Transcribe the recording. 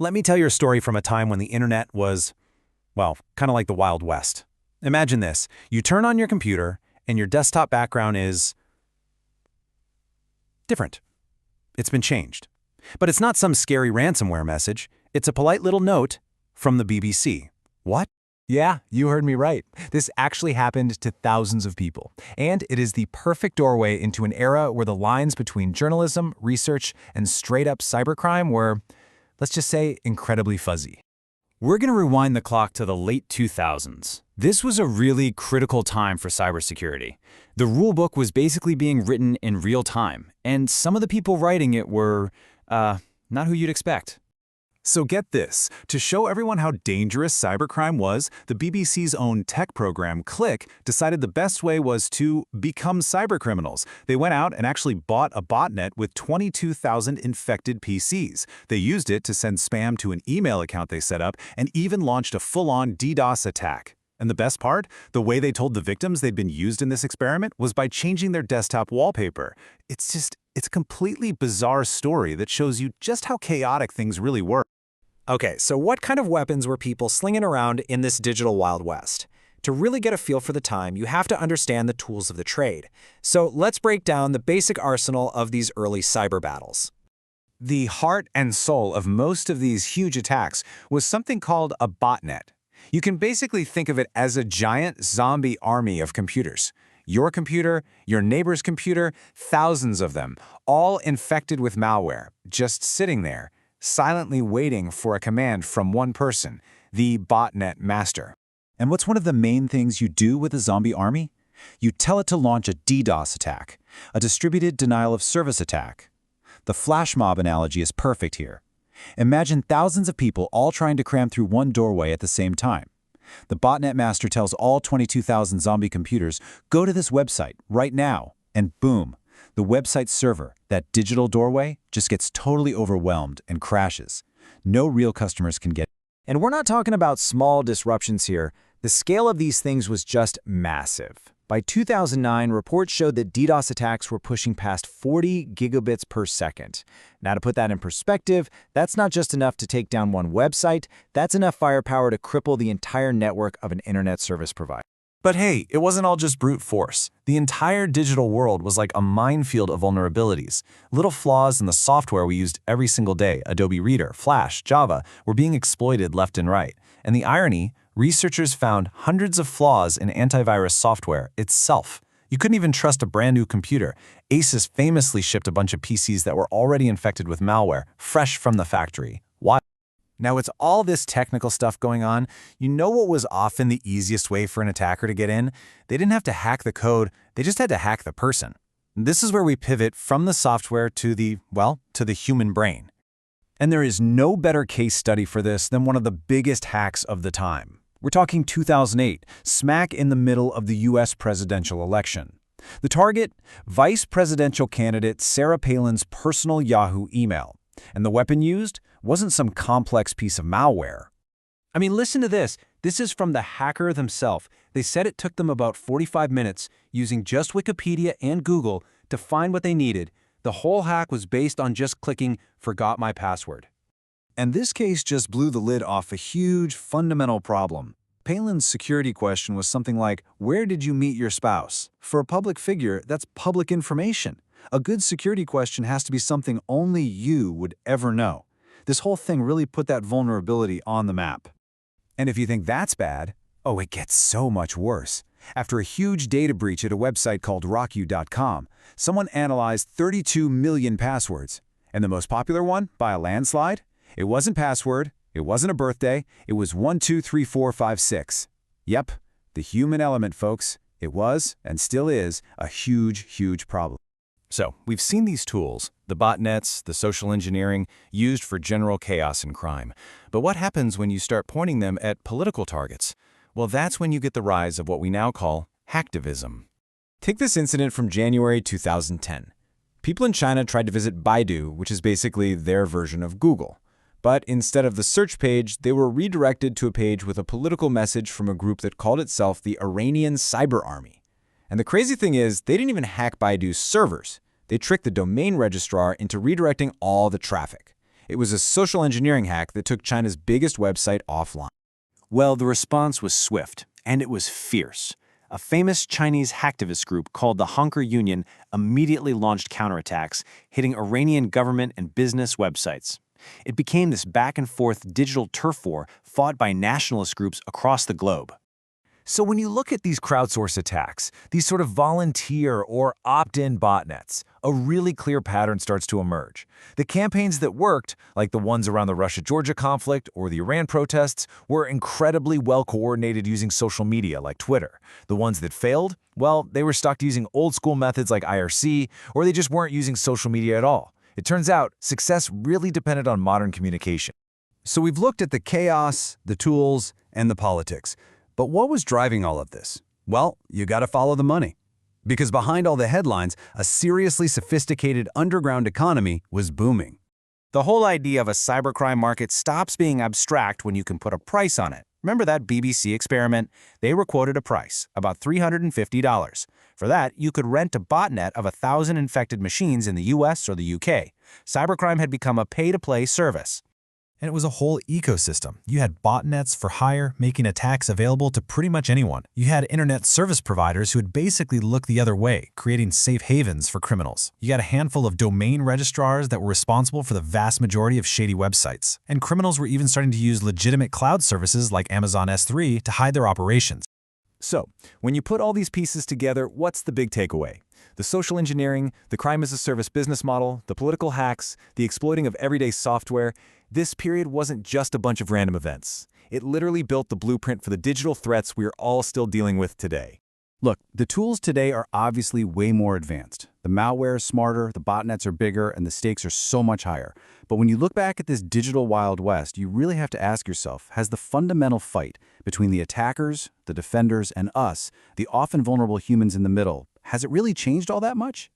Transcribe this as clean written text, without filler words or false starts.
Let me tell you a story from a time when the internet was, well, kind of like the Wild West. Imagine this. You turn on your computer, and your desktop background is different. It's been changed. But it's not some scary ransomware message. It's a polite little note from the BBC. What? Yeah, you heard me right. This actually happened to thousands of people. And it is the perfect doorway into an era where the lines between journalism, research, and straight-up cybercrime were, let's just say, incredibly fuzzy. We're going to rewind the clock to the late 2000s. This was a really critical time for cybersecurity. The rulebook was basically being written in real time, and some of the people writing it were, not who you'd expect. So get this. To show everyone how dangerous cybercrime was, the BBC's own tech program, Click, decided the best way was to become cybercriminals. They went out and actually bought a botnet with 22,000 infected PCs. They used it to send spam to an email account they set up and even launched a full-on DDoS attack. And the best part? The way they told the victims they'd been used in this experiment was by changing their desktop wallpaper. It's a completely bizarre story that shows you just how chaotic things really were. Okay, so what kind of weapons were people slinging around in this digital Wild West? To really get a feel for the time, you have to understand the tools of the trade. So let's break down the basic arsenal of these early cyber battles. The heart and soul of most of these huge attacks was something called a botnet. You can basically think of it as a giant zombie army of computers. Your computer, your neighbor's computer, thousands of them, all infected with malware, just sitting there, silently waiting for a command from one person, the botnet master. And what's one of the main things you do with a zombie army? You tell it to launch a DDoS attack, a distributed denial of service attack. The flash mob analogy is perfect here. Imagine thousands of people all trying to cram through one doorway at the same time. The botnet master tells all 22,000 zombie computers, go to this website right now, and boom, the website server, that digital doorway, just gets totally overwhelmed and crashes. No real customers can get. And we're not talking about small disruptions here. The scale of these things was just massive. By 2009, reports showed that DDoS attacks were pushing past 40 gigabits per second. Now, to put that in perspective, that's not just enough to take down one website, that's enough firepower to cripple the entire network of an internet service provider. But hey, it wasn't all just brute force. The entire digital world was like a minefield of vulnerabilities. Little flaws in the software we used every single day, Adobe Reader, Flash, Java, were being exploited left and right. And the irony, researchers found hundreds of flaws in antivirus software itself. You couldn't even trust a brand new computer. Asus famously shipped a bunch of PCs that were already infected with malware, fresh from the factory. Why? Now, it's all this technical stuff going on. You know what was often the easiest way for an attacker to get in? They didn't have to hack the code, they just had to hack the person. This is where we pivot from the software to the human brain. And there is no better case study for this than one of the biggest hacks of the time. We're talking 2008, smack in the middle of the US presidential election. The target? Vice presidential candidate Sarah Palin's personal Yahoo email. And the weapon used wasn't some complex piece of malware. I mean, listen to this. This is from the hacker themselves. They said it took them about 45 minutes using just Wikipedia and Google to find what they needed. The whole hack was based on just clicking "forgot my password." And this case just blew the lid off a huge, fundamental problem. Palin's security question was something like, where did you meet your spouse? For a public figure, that's public information. A good security question has to be something only you would ever know. This whole thing really put that vulnerability on the map. And if you think that's bad, oh, it gets so much worse. After a huge data breach at a website called rockyou.com, someone analyzed 32 million passwords. And the most popular one, by a landslide? It wasn't password, it wasn't a birthday, it was 123456. Yep, the human element, folks. It was, and still is, a huge, huge problem. So, we've seen these tools, the botnets, the social engineering, used for general chaos and crime. But what happens when you start pointing them at political targets? Well, that's when you get the rise of what we now call hacktivism. Take this incident from January 2010. People in China tried to visit Baidu, which is basically their version of Google. But instead of the search page, they were redirected to a page with a political message from a group that called itself the Iranian Cyber Army. And the crazy thing is, they didn't even hack Baidu's servers. They tricked the domain registrar into redirecting all the traffic. It was a social engineering hack that took China's biggest website offline. Well, the response was swift, and it was fierce. A famous Chinese hacktivist group called the Honker Union immediately launched counterattacks, hitting Iranian government and business websites. It became this back-and-forth digital turf war fought by nationalist groups across the globe. So when you look at these crowdsource attacks, these sort of volunteer or opt-in botnets, a really clear pattern starts to emerge. The campaigns that worked, like the ones around the Russia-Georgia conflict or the Iran protests, were incredibly well-coordinated using social media like Twitter. The ones that failed, well, they were stuck using old-school methods like IRC, or they just weren't using social media at all. It turns out success really depended on modern communication. So we've looked at the chaos, the tools, and the politics. But what was driving all of this? Well, you gotta follow the money. Because behind all the headlines, a seriously sophisticated underground economy was booming. The whole idea of a cybercrime market stops being abstract when you can put a price on it. Remember that BBC experiment? They were quoted a price, about $350. For that, you could rent a botnet of 1,000 infected machines in the US or the UK. Cybercrime had become a pay-to-play service. And it was a whole ecosystem. You had botnets for hire, making attacks available to pretty much anyone. You had internet service providers who would basically look the other way, creating safe havens for criminals. You had a handful of domain registrars that were responsible for the vast majority of shady websites. And criminals were even starting to use legitimate cloud services like Amazon S3 to hide their operations. So, when you put all these pieces together, what's the big takeaway? The social engineering, the crime-as-a-service business model, the political hacks, the exploiting of everyday software, this period wasn't just a bunch of random events. It literally built the blueprint for the digital threats we're all still dealing with today. Look, the tools today are obviously way more advanced. The malware is smarter, the botnets are bigger, and the stakes are so much higher. But when you look back at this digital Wild West, you really have to ask yourself, has the fundamental fight between the attackers, the defenders, and us, the often vulnerable humans in the middle, has it really changed all that much?